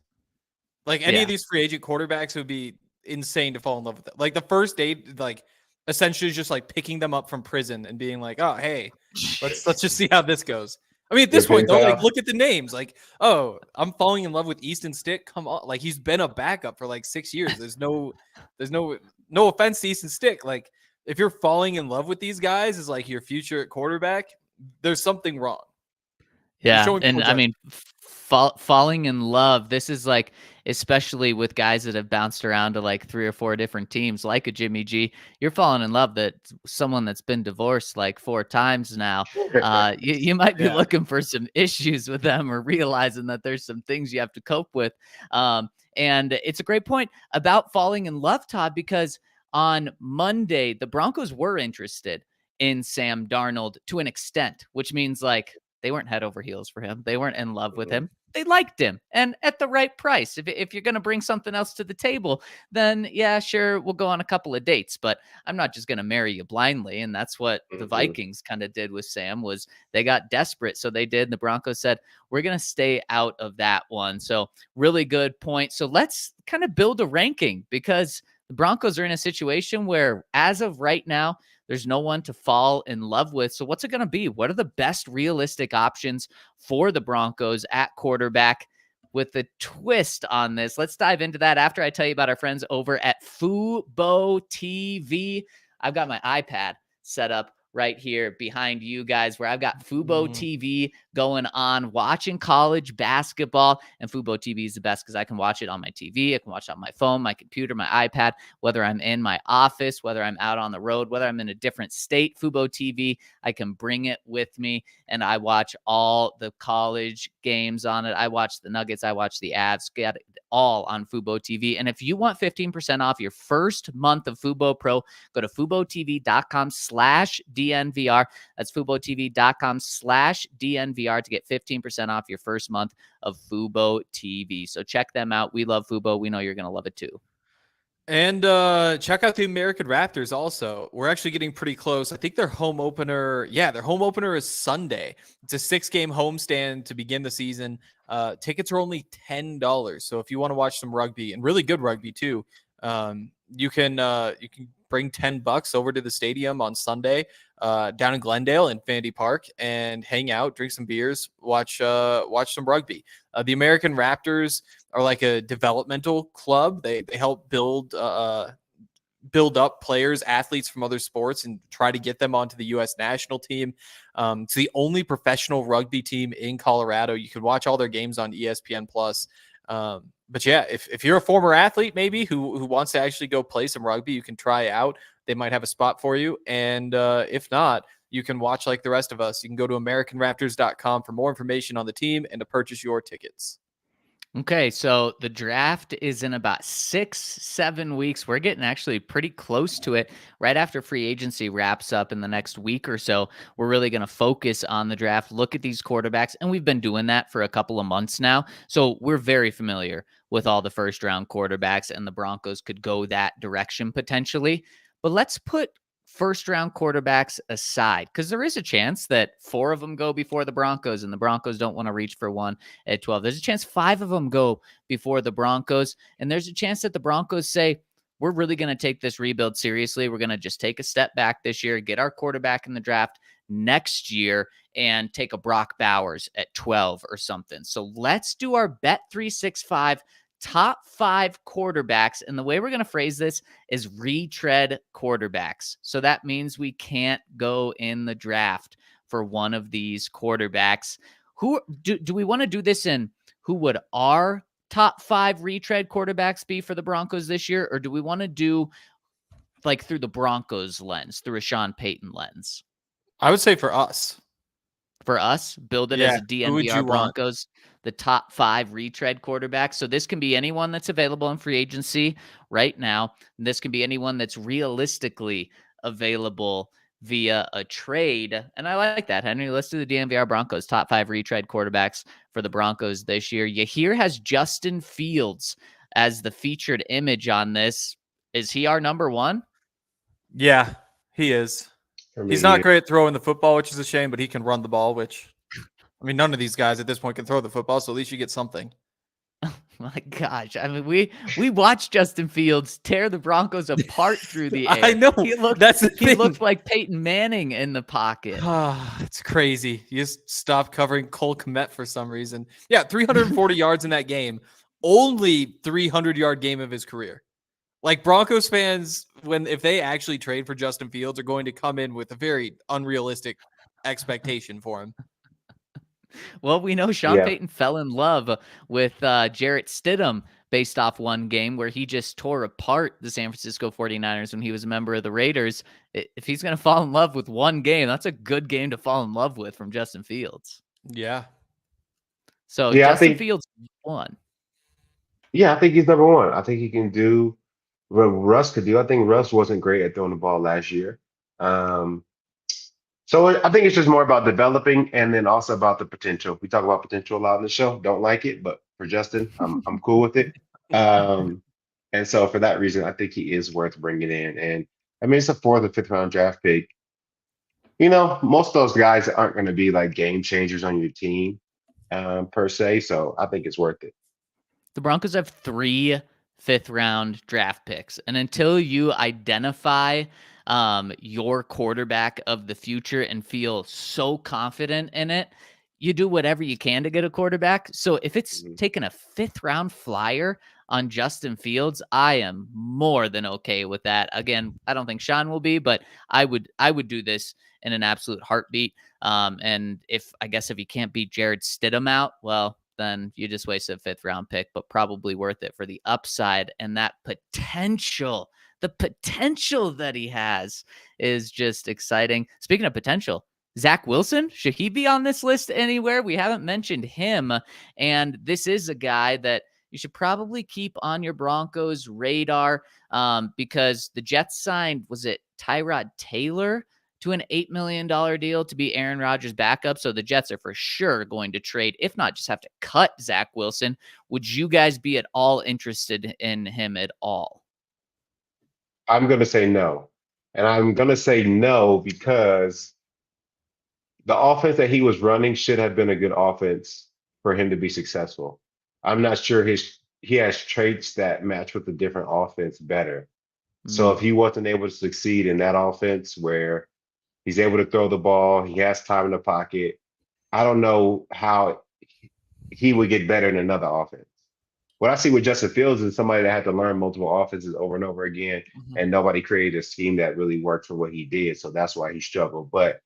Like any of these free agent quarterbacks would be insane to fall in love with. Like the first date, like essentially just like picking them up from prison and being like, oh, hey, let's just see how this goes. I mean, at this point, though, like, look at the names. Like, oh, I'm falling in love with Easton Stick. Come on, like he's been a backup for like 6 years. There's no offense to Easton Stick. Like, if you're falling in love with these guys as like your future at quarterback, there's something wrong. Yeah, and I mean, falling in love. This is like, especially with guys that have bounced around to like 3 or 4 different teams, like a Jimmy G. You're falling in love that someone that's been divorced like 4 times now. You might be looking for some issues with them, or realizing that there's some things you have to cope with. And it's a great point about falling in love, Todd, because on Monday the Broncos were interested in Sam Darnold to an extent, which means like They weren't head over heels for him. They weren't in love with Mhm. him. They liked him, and at the right price. If you're going to bring something else to the table, then yeah, sure, we'll go on a couple of dates, but I'm not just going to marry you blindly. And that's what the Mhm. Vikings kind of did with Sam. Was they got desperate, so they did. The Broncos said, we're going to stay out of that one. So really good point. So let's kind of build a ranking, because the Broncos are in a situation where, as of right now, there's no one to fall in love with. So what's it going to be? What are the best realistic options for the Broncos at quarterback? With the twist on this, let's dive into that after I tell you about our friends over at Fubo TV. I've got my iPad set up right here behind you guys, where I've got Fubo TV going on, watching college basketball. And Fubo TV is the best because I can watch it on my TV. I can watch it on my phone, my computer, my iPad, whether I'm in my office, whether I'm out on the road, whether I'm in a different state. Fubo TV, I can bring it with me, and I watch all the college games on it. I watch the Nuggets, I watch the Avs, get it all on Fubo TV. And if you want 15% off your first month of Fubo Pro, go to FuboTV.com/DNVR. That's FuboTV.com/DNVR to get 15% off your first month of Fubo TV. So check them out. We love Fubo. We know you're going to love it too. And check out the American Raptors also. We're actually getting pretty close. I think their home opener is Sunday. It's a 6-game homestand to begin the season. Tickets are only $10. So if you want to watch some rugby, and really good rugby too, you can bring $10 over to the stadium on Sunday down in Glendale in Vandy Park and hang out, drink some beers, watch some rugby. The American Raptors are like a developmental club. They help build up players, athletes from other sports, and try to get them onto the U.S. national team. It's the only professional rugby team in Colorado. You can watch all their games on ESPN Plus. But yeah, if you're a former athlete maybe who wants to actually go play some rugby, you can try out. They might have a spot for you. And if not, you can watch like the rest of us. You can go to AmericanRaptors.com for more information on the team and to purchase your tickets. Okay, so the draft is in about 6-7 weeks. We're getting actually pretty close to it. Right after free agency wraps up in the next week or so, we're really going to focus on the draft, look at these quarterbacks, and we've been doing that for a couple of months now. So we're very familiar with all the first-round quarterbacks, and the Broncos could go that direction potentially. But let's put first-round quarterbacks aside, because there is a chance that 4 of them go before the Broncos, and the Broncos don't want to reach for one at 12. There's a chance 5 of them go before the Broncos, and there's a chance that the Broncos say, we're really going to take this rebuild seriously. We're going to just take a step back this year, get our quarterback in the draft next year, and take a Brock Bowers at 12 or something. So let's do our Bet365 top 5 quarterbacks. And the way we're going to phrase this is retread quarterbacks. So that means we can't go in the draft for one of these quarterbacks. Who do we want to do this in? Who would our top 5 retread quarterbacks be for the Broncos this year? Or do we want to do like through the Broncos lens, through a Sean Payton lens? I would say for us. For us, build it as a DNVR Broncos, the top 5 retread quarterbacks. So this can be anyone that's available in free agency right now. This can be anyone that's realistically available via a trade. And I like that, Henry. Let's do the DNVR Broncos top 5 retread quarterbacks for the Broncos this year. Yahir has Justin Fields as the featured image on this. Is he our number 1? Yeah, he is. He's not great at throwing the football, which is a shame, but he can run the ball, which, I mean, none of these guys at this point can throw the football, so at least you get something. Oh my gosh. I mean, we watched Justin Fields tear the Broncos apart through the air. I know. He looked like Peyton Manning in the pocket. It's crazy. You just stopped covering Cole Kmet for some reason. Yeah, 340 yards in that game. Only 300-yard game of his career. Like, Broncos fans, if they actually trade for Justin Fields, are going to come in with a very unrealistic expectation for him. Well, we know Sean Payton fell in love with Jarrett Stidham based off one game where he just tore apart the San Francisco 49ers when he was a member of the Raiders. If he's going to fall in love with one game, that's a good game to fall in love with from Justin Fields. Yeah. So Justin Fields won. Yeah, I think he's number 1. I think he can do what Russ could do. I think Russ wasn't great at throwing the ball last year. So So I think it's just more about developing and then also about the potential. We talk about potential a lot on the show. Don't like it, but for Justin, I'm cool with it. Um, and so for that reason, I think he is worth bringing in. And I mean, it's a fourth or fifth round draft pick. Most of those guys aren't going to be like game changers on your team per se. So I think it's worth it. The Broncos have 3 fifth-round draft picks, and until you identify your quarterback of the future and feel so confident in it, you do whatever you can to get a quarterback. So if it's taking a 5th-round flyer on Justin Fields, I am more than okay with that. Again, I don't think Sean will be, but I would do this in an absolute heartbeat. And if he can't beat Jared Stidham out, well, then you just wasted a 5th-round pick, but probably worth it for the upside and that potential. The potential that he has is just exciting. Speaking of potential, Zach Wilson, should he be on this list anywhere? We haven't mentioned him, and this is a guy that you should probably keep on your Broncos radar because the Jets signed, was it Tyrod Taylor, to an $8 million deal to be Aaron Rodgers' backup. So the Jets are for sure going to trade, if not just have to cut Zach Wilson. Would you guys be at all interested in him at all? I'm going to say no. And I'm going to say no because the offense that he was running should have been a good offense for him to be successful. I'm not sure he has traits that match with a different offense better. So if he wasn't able to succeed in that offense where he's able to throw the ball, he has time in the pocket, I don't know how he would get better in another offense. What I see with Justin Fields is somebody that had to learn multiple offenses over and over again, and nobody created a scheme that really worked for what he did. So that's why he struggled. But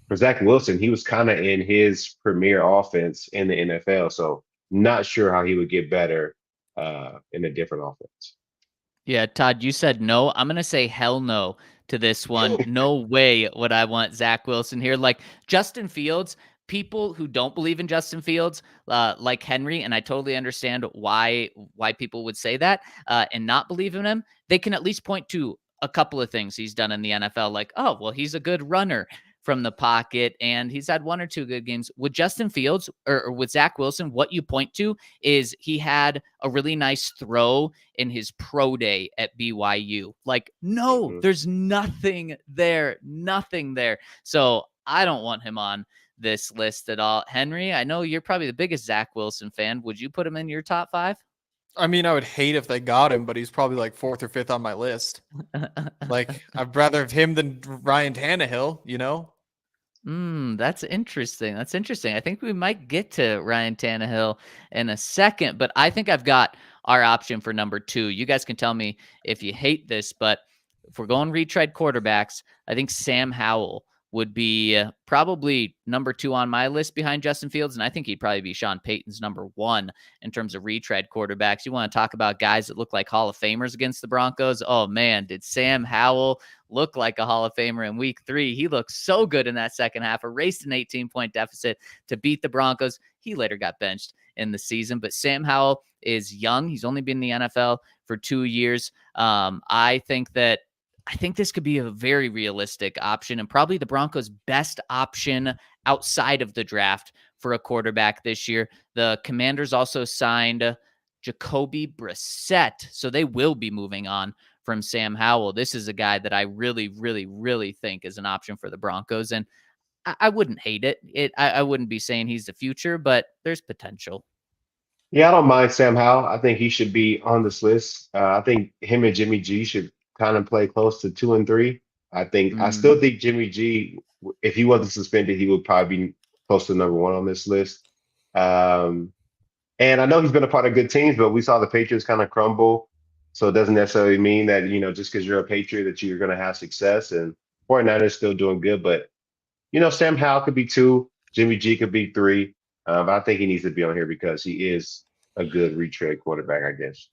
for Zach Wilson, he was kind of in his premier offense in the NFL. So not sure how he would get better in a different offense. Yeah, Todd, you said no. I'm going to say hell no to this one. No way would I want Zach Wilson here. Like Justin Fields, people who don't believe in Justin Fields, like Henry, and I totally understand why people would say that and not believe in him, they can at least point to a couple of things he's done in the NFL. Like, oh, well, he's a good runner from the pocket, and he's had 1 or 2 good games. With Justin Fields or with Zach Wilson, what you point to is he had a really nice throw in his pro day at BYU. Like, no, there's nothing there. So I don't want him on this list at all. Henry, I know you're probably the biggest Zach Wilson fan. Would you put him in your top 5? I mean, I would hate if they got him, but he's probably like 4th or 5th on my list. Like, I'd rather have him than Ryan Tannehill, That's interesting. I think we might get to Ryan Tannehill in a second, but I think I've got our option for number 2. You guys can tell me if you hate this, but if we're going retread quarterbacks, I think Sam Howell would be probably number 2 on my list behind Justin Fields, and I think he'd probably be Sean Payton's number 1 in terms of retread quarterbacks. You want to talk about guys that look like Hall of Famers against the Broncos? Oh, man, did Sam Howell look like a Hall of Famer in week 3? He looked so good in that second half, erased an 18-point deficit to beat the Broncos. He later got benched in the season, but Sam Howell is young. He's only been in the NFL for 2 years. I think this could be a very realistic option and probably the Broncos' best option outside of the draft for a quarterback this year. The Commanders also signed Jacoby Brissett, so they will be moving on from Sam Howell. This is a guy that I really, really, really think is an option for the Broncos, and I wouldn't hate it. I wouldn't be saying he's the future, but there's potential. Yeah, I don't mind Sam Howell. I think he should be on this list. I think him and Jimmy G should kind of play close to 2 and 3. I still think Jimmy G, if he wasn't suspended, he would probably be close to number 1 on this list. And I know he's been a part of good teams, but we saw the Patriots kind of crumble. So it doesn't necessarily mean that, just because you're a Patriot that you're going to have success. And 49ers still doing good. But, Sam Howell could be 2. Jimmy G could be 3. But I think he needs to be on here because he is a good retread quarterback, I guess.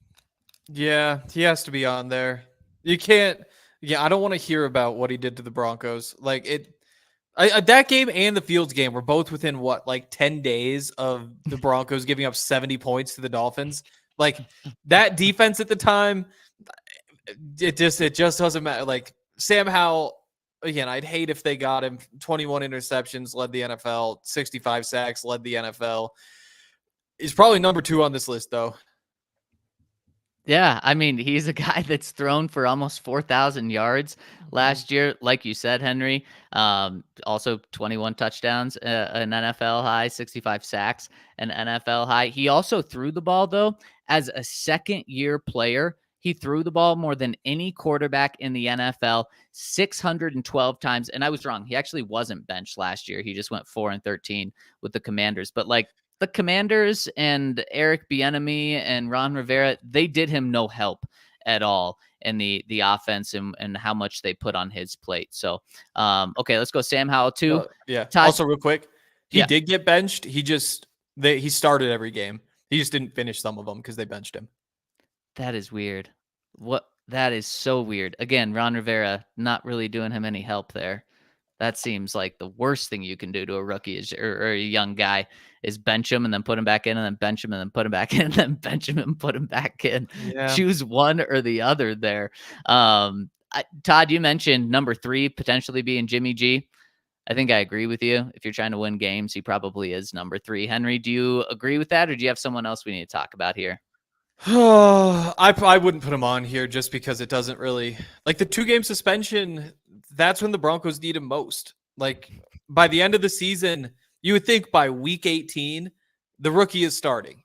Yeah, he has to be on there. You can't. Yeah, I don't want to hear about what he did to the Broncos. Like that game and the Fields game were both within 10 days of the Broncos giving up 70 points to the Dolphins. Like that defense at the time, it just doesn't matter. Like Sam Howell, again, I'd hate if they got him. 21 interceptions, led the NFL. 65 sacks, led the NFL. He's probably number 2 on this list, though. Yeah, I mean, he's a guy that's thrown for almost 4,000 yards last year. Like you said, Henry, also 21 touchdowns, an NFL high, 65 sacks, an NFL high. He also threw the ball, though, as a second-year player. He threw the ball more than any quarterback in the NFL, 612 times. And I was wrong. He actually wasn't benched last year. He just went 4-13 with the Commanders. But like, the Commanders and Eric Bieniemy and Ron Rivera, they did him no help at all in the offense and how much they put on his plate. So, okay, let's go Sam Howell too. Yeah. Todd, also, real quick, he did get benched. He started every game. He just didn't finish some of them because they benched him. That is weird. That is so weird. Again, Ron Rivera not really doing him any help there. That seems like the worst thing you can do to a rookie or a young guy is bench him and then put him back in and then bench him and then put him back in and then bench him and put him back in. Yeah. Choose one or the other there. Todd, you mentioned number 3 potentially being Jimmy G. I think I agree with you. If you're trying to win games, he probably is number 3. Henry, do you agree with that, or do you have someone else we need to talk about here? I wouldn't put him on here just because it doesn't really, like, the 2-game suspension. That's when the Broncos need him most. Like, by the end of the season, you would think by week 18, the rookie is starting,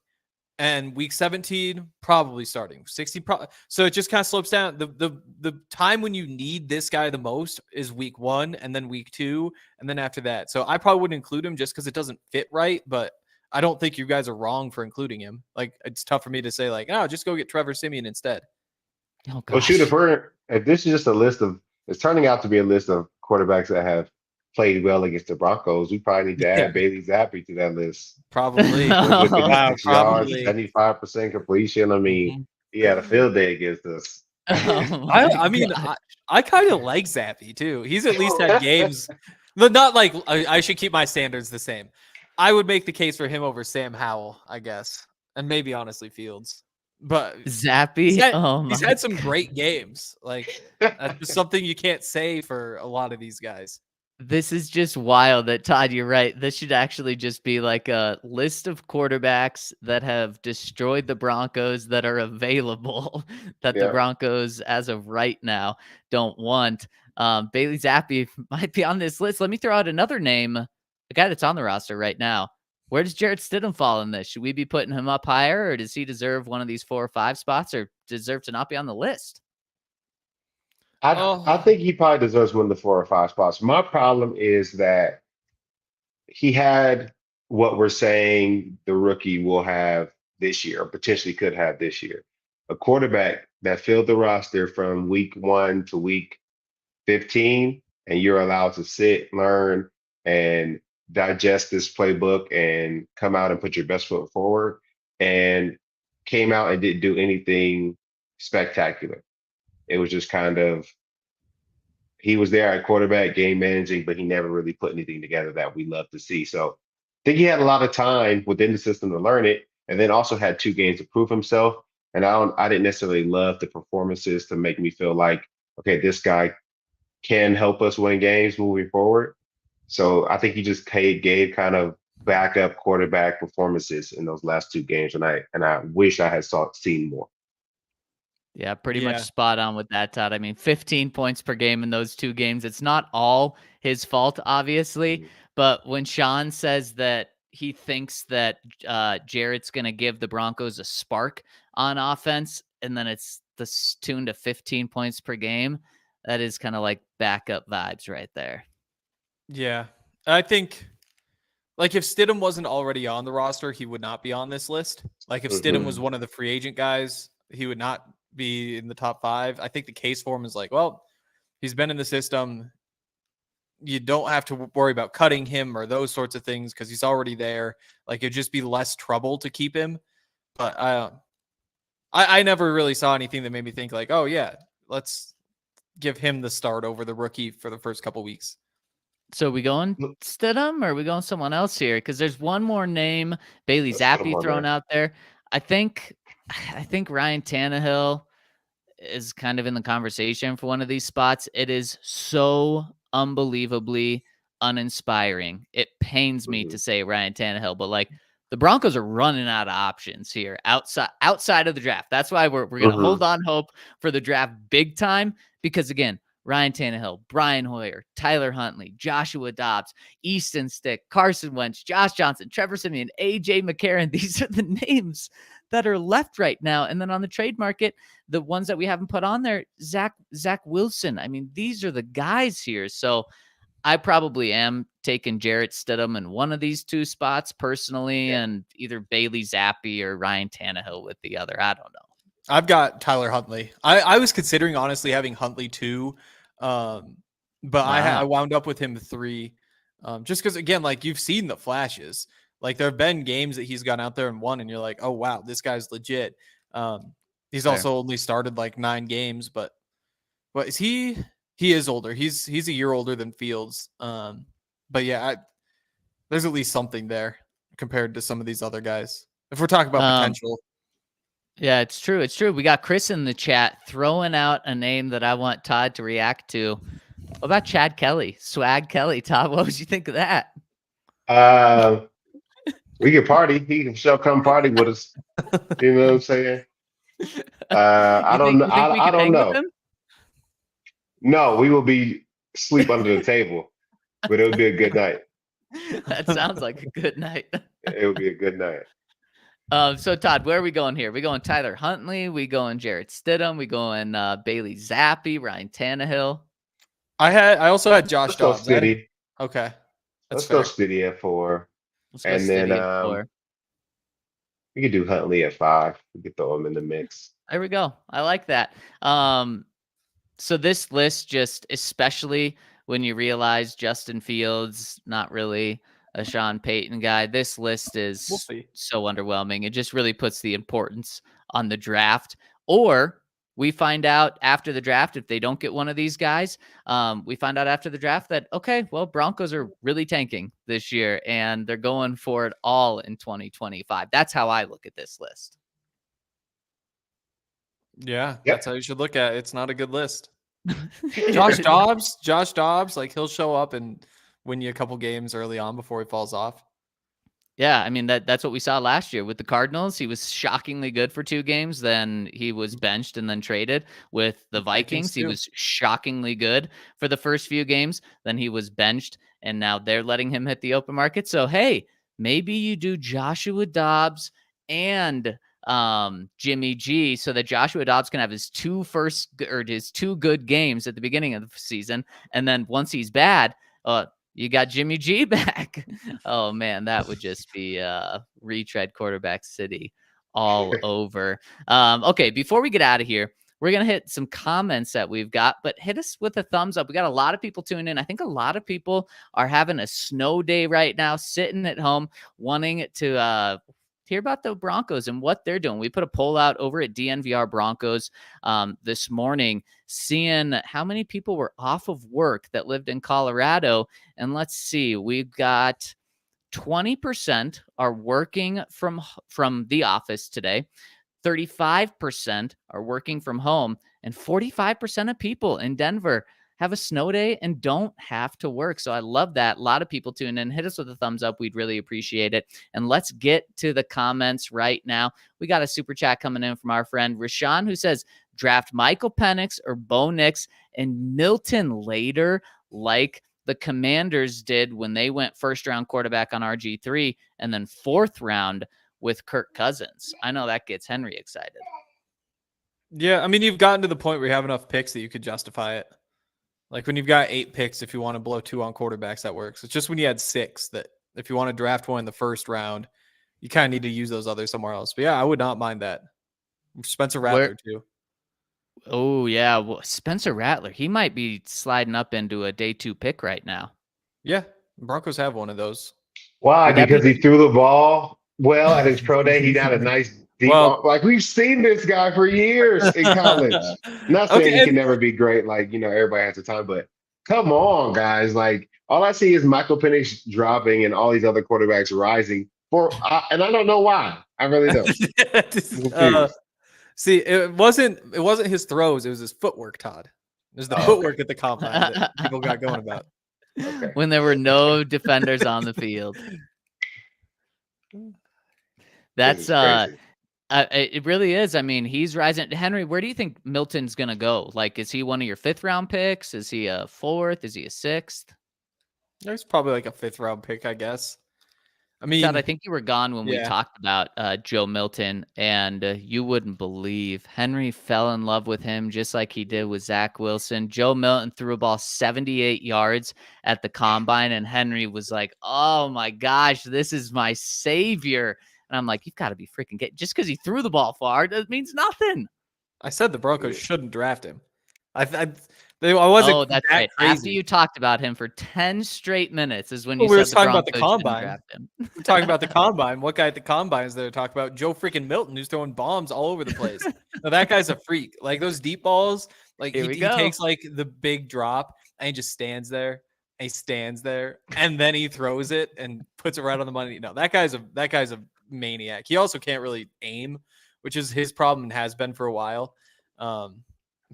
and week 17 probably starting. 60 so it just kind of slopes down. The time when you need this guy the most is week 1, and then week 2, and then after that. So I probably wouldn't include him just because it doesn't fit right, but I don't think you guys are wrong for including him. Like, it's tough for me to say, like, just go get Trevor Siemian instead. Oh, well, shoot, if this is just a list of, it's turning out to be a list of quarterbacks that have played well against the Broncos, we probably need to add Bailey Zappi to that list. Probably. With 56 yards, 75% completion. I mean, he had a field day against us. I kind of like Zappi too. He's at least had games, but not like I should keep my standards the same. I would make the case for him over Sam Howell, I guess, and maybe honestly Fields. But Zappi, he's had some great games. Like, that's just something you can't say for a lot of these guys. This is just wild that, Todd, you're right. This should actually just be like a list of quarterbacks that have destroyed the Broncos that are available that the Broncos, as of right now, don't want. Bailey Zappi might be on this list. Let me throw out another name, a guy that's on the roster right now. Where does Jarrett Stidham fall in this? Should we be putting him up higher, or does he deserve one of these 4 or 5 spots, or deserve to not be on the list? I think he probably deserves one of the 4 or 5 spots. My problem is that he had what we're saying the rookie will have this year, or potentially could have this year. A quarterback that filled the roster from week 1 to week 15, and you're allowed to sit, learn, and digest this playbook and come out and put your best foot forward, and came out and didn't do anything spectacular. It was just kind of, he was there at quarterback, game managing, but he never really put anything together that we love to see. So I think he had a lot of time within the system to learn it, and then also had 2 games to prove himself. And I didn't necessarily love the performances to make me feel like, okay, this guy can help us win games moving forward. So I think he just gave kind of backup quarterback performances in those last 2 games, and I wish I had seen more. Yeah, pretty much spot on with that, Todd. I mean, 15 points per game in those 2 games. It's not all his fault, obviously, but when Sean says that he thinks that Jarrett's going to give the Broncos a spark on offense, and then it's the tune to 15 points per game, that is kind of like backup vibes right there. Yeah, I think, like, if Stidham wasn't already on the roster, he would not be on this list. Like, if Stidham was one of the free agent guys, he would not be in the top 5. I think the case for him is like, well, he's been in the system. You don't have to worry about cutting him or those sorts of things because he's already there. Like, it'd just be less trouble to keep him. But I never really saw anything that made me think like, oh yeah, let's give him the start over the rookie for the first couple weeks. So are we going Stidham, or are we going someone else here? Because there's one more name, Bailey Zappi, thrown out there. I think Ryan Tannehill is kind of in the conversation for one of these spots. It is so unbelievably uninspiring. It pains me Mhm. to say Ryan Tannehill, but like the Broncos are running out of options here outside of the draft. That's why we're going to hold on hope for the draft big time because again, Ryan Tannehill, Brian Hoyer, Tyler Huntley, Joshua Dobbs, Easton Stick, Carson Wentz, Josh Johnson, Trevor Siemian, AJ McCarron. These are the names that are left right now. And then on the trade market, the ones that we haven't put on there, Zach Wilson. I mean, these are the guys here. So I probably am taking Jarrett Stidham in one of these two spots personally, and either Bailey Zappi or Ryan Tannehill with the other. I don't know. I've got Tyler Huntley. I was considering honestly having Huntley 2, but I wound up with him 3, just because again, like you've seen the flashes. Like there have been games that he's gone out there and won, and you're like, oh wow, this guy's legit. He's also only started like 9 games, but is he? He is older. He's a year older than Fields. But yeah, there's at least something there compared to some of these other guys. If we're talking about potential. Yeah, it's true. It's true. We got Chris in the chat throwing out a name that I want Todd to react to. What about Chad Kelly? Swag Kelly. Todd, what would you think of that? We can party. He can still come party with us. You know what I'm saying? I don't know. No, we will be asleep under the table, but it would be a good night. That sounds like a good night. It would be a good night. So Todd, where are we going here? We going Tyler Huntley? We going Jarrett Stidham? We going Bailey Zappi? Ryan Tannehill? I also had Josh Dobbs. Stiddy. Okay, let's go Stiddy at 4, and then we could do Huntley at 5. We could throw him in the mix. There we go. I like that. So this list, just especially when you realize Justin Fields, not really a Sean Payton guy, this list is so underwhelming. It just really puts the importance on the draft. Or we find out after the draft, if they don't get one of these guys, we find out after the draft that, okay, well, Broncos are really tanking this year and they're going for it all in 2025. That's how I look at this list. Yeah, that's how you should look at it. It's not a good list. Josh Dobbs, like he'll show up and win you a couple games early on before he falls off. Yeah, I mean that's what we saw last year with the Cardinals. He was shockingly good for 2 games, then he was benched and then traded. With the Vikings, he was shockingly good for the first few games, then he was benched, and now they're letting him hit the open market. So hey, maybe you do Joshua Dobbs and Jimmy G so that Joshua Dobbs can have his 2 good games at the beginning of the season, and then once he's bad, you got Jimmy G back. Oh man, that would just be retread quarterback city all over. Okay, before we get out of here, we're going to hit some comments that we've got, but hit us with a thumbs up. We got a lot of people tuning in. I think a lot of people are having a snow day right now, sitting at home, wanting to hear about the Broncos and what they're doing. We put a poll out over at DNVR Broncos this morning, seeing how many people were off of work that lived in Colorado. And let's see, we've got 20% are working from the office today. 35% are working from home, and 45% of people in Denver have a snow day and don't have to work. So I love that. A lot of people tune in. Hit us with a thumbs up. We'd really appreciate it. And let's get to the comments right now. We got a super chat coming in from our friend Rashawn, who says, draft Michael Penix or Bo Nix and Milton later, like the Commanders did when they went first-round quarterback on RG3 and then 4th round with Kirk Cousins. I know that gets Henry excited. Yeah, I mean, you've gotten to the point where you have enough picks that you could justify it. Like when you've got 8 picks, if you want to blow 2 on quarterbacks, that works. It's just when you had 6 that if you want to draft one in the first round, you kind of need to use those others somewhere else. But yeah, I would not mind that. Spencer Rattler too. Oh yeah, well, Spencer Rattler, he might be sliding up into a day 2 pick right now. Yeah, Broncos have one of those. Why? Because he threw the ball well at his pro day. He got a nice deep ball. Like we've seen this guy for years in college. Not saying he can never be great, like everybody has the time, but come on, guys. Like all I see is Michael Penix dropping and all these other quarterbacks rising and I don't know why. I really don't. See, it wasn't his throws, it was his footwork, Todd. There's the footwork at the combine that people got going about. Okay. When there were no defenders on the field. That's crazy. it really is. I mean, he's rising. Henry, where do you think Milton's gonna go? Like, is he one of your 5th round picks? Is he a 4th? Is he a 6th? There's probably like a 5th round pick, I guess. I mean, Todd, I think you were gone when we yeah. talked about Joe Milton, and you wouldn't believe Henry fell in love with him just like he did with Zach Wilson. Joe Milton threw a ball 78 yards at the combine, and Henry was like, "Oh my gosh, this is my savior." And I'm like, "You've got to be freaking kidding. Just because he threw the ball far, that means nothing." I said the Broncos shouldn't draft him. I wasn't. Oh, that's right. Crazy. After you talked about him for 10 straight minutes is when Well, you we were said talking the about the Broncos shouldn't combine. draft him. We're talking about the combine. What guy at the combine is there to talk about? Joe freaking Milton, who's throwing bombs all over the place. Now, that guy's a freak. Like those deep balls, like he takes like the big drop and he just stands there. And he stands there and then he throws it and puts it right on the money. No, that guy's a maniac. He also can't really aim, which is his problem and has been for a while.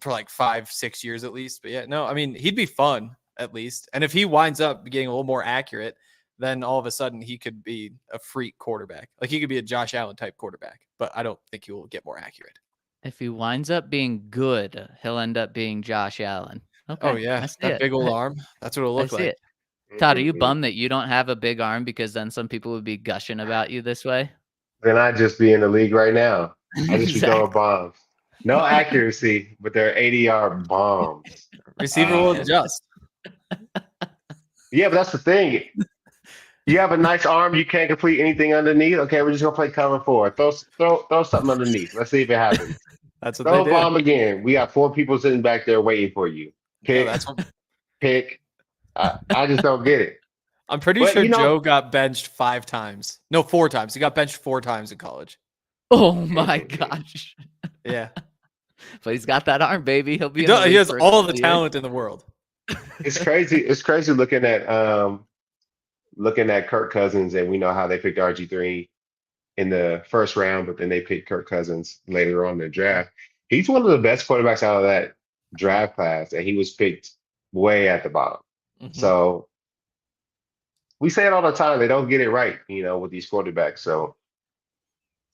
For like 5-6 years at least. But yeah, no, I mean, he'd be fun at least. And if he winds up getting a little more accurate, then all of a sudden he could be a freak quarterback. Like he could be a Josh Allen type quarterback, but I don't think he will get more accurate. If he winds up being good, he'll end up being Josh Allen. Okay. Oh yeah, that big old arm. That's what it'll look like. Todd, are you bummed that you don't have a big arm because then some people would be gushing about you this way? Then I'd just be in the league right now. I just be throwing bombs. No accuracy, but they're 80-yard bombs. Receiver will adjust. Yeah, but that's the thing. You have a nice arm, you can't complete anything underneath. Okay, we're just gonna play cover 4. Throw something underneath. Let's see if it happens. That's what throw they a do. bomb again. We got 4 people sitting back there waiting for you. Pick, pick. I just don't get it. I'm pretty sure Joe got benched 5 times. No, 4 times. He got benched 4 times in college. Oh my gosh. Yeah. But he's got that arm, baby. He'll be. He has all the talent in the world. It's crazy. It's crazy looking at Kirk Cousins, and we know how they picked RG3 in the first round, but then they picked Kirk Cousins later on in the draft. He's one of the best quarterbacks out of that draft class, and he was picked way at the bottom. Mm-hmm. So we say it all the time. They don't get it right, with these quarterbacks. So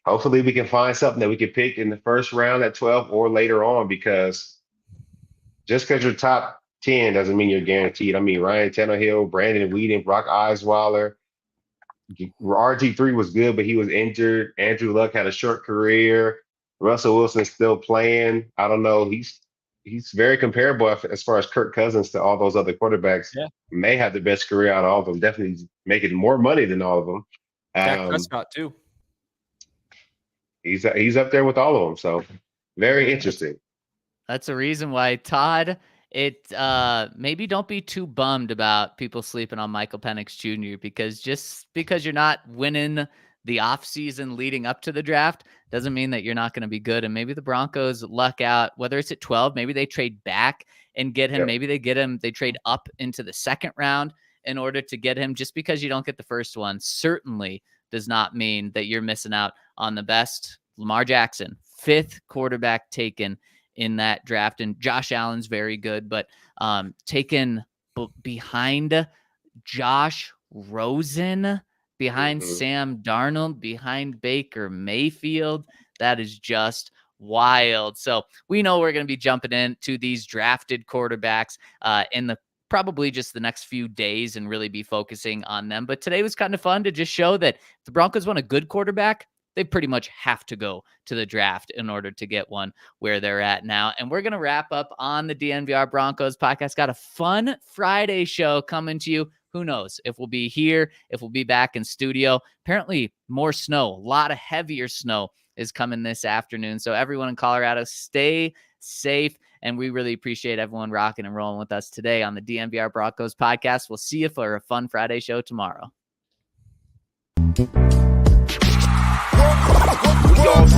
hopefully we can find something that we can pick in the first round at 12 or later on, because just because you're top 10 doesn't mean you're guaranteed. I mean, Ryan Tannehill, Brandon Weeden, Brock Osweiler, RG3 was good, but he was injured. Andrew Luck had a short career. Russell Wilson's still playing. I don't know. He's very comparable as far as Kirk Cousins to all those other quarterbacks. Yeah. May have the best career out of all of them. Definitely making more money than all of them. Dak Prescott too. He's up there with all of them. So very interesting. That's the reason why, Todd, maybe don't be too bummed about people sleeping on Michael Penix Jr. because just because you're not winning the offseason leading up to the draft doesn't mean that you're not going to be good. And maybe the Broncos luck out, whether it's at 12, maybe they trade back and get him. Yep. Maybe they trade up into the second round in order to get him. Just because you don't get the first one certainly does not mean that you're missing out on the best. Lamar Jackson, 5th quarterback taken in that draft. And Josh Allen's very good, but taken behind Josh Rosen, behind Sam Darnold, behind Baker Mayfield. That is just wild. So we know we're going to be jumping into these drafted quarterbacks in probably just the next few days and really be focusing on them. But today was kind of fun to just show that if the Broncos want a good quarterback, they pretty much have to go to the draft in order to get one where they're at now. And we're going to wrap up on the DNVR Broncos podcast. Got a fun Friday show coming to you. Who knows if we'll be here, if we'll be back in studio. Apparently more snow, a lot of heavier snow is coming this afternoon. So everyone in Colorado, stay safe. And we really appreciate everyone rocking and rolling with us today on the DNVR Broncos podcast. We'll see you for a fun Friday show tomorrow.